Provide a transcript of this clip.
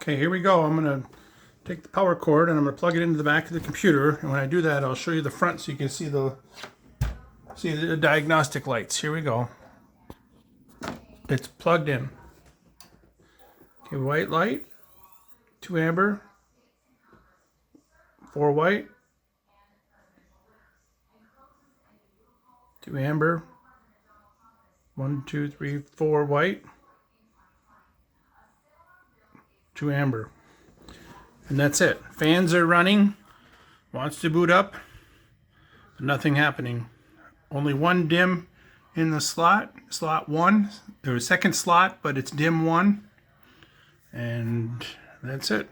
Okay, here we go. I'm going to take the power cord and I'm going to plug it into the back of the computer. And when I do that, I'll show you the front so you can see the diagnostic lights. Here we go. It's plugged in. Okay, white light, 2 amber, 4 white, 2 amber, 1, 2, 3, 4 white, 2 amber. And that's it. Fans are running. Wants to boot up. But nothing happening. Only one dim in the slot. Slot 1. There's a second slot, but it's dim 1. And that's it.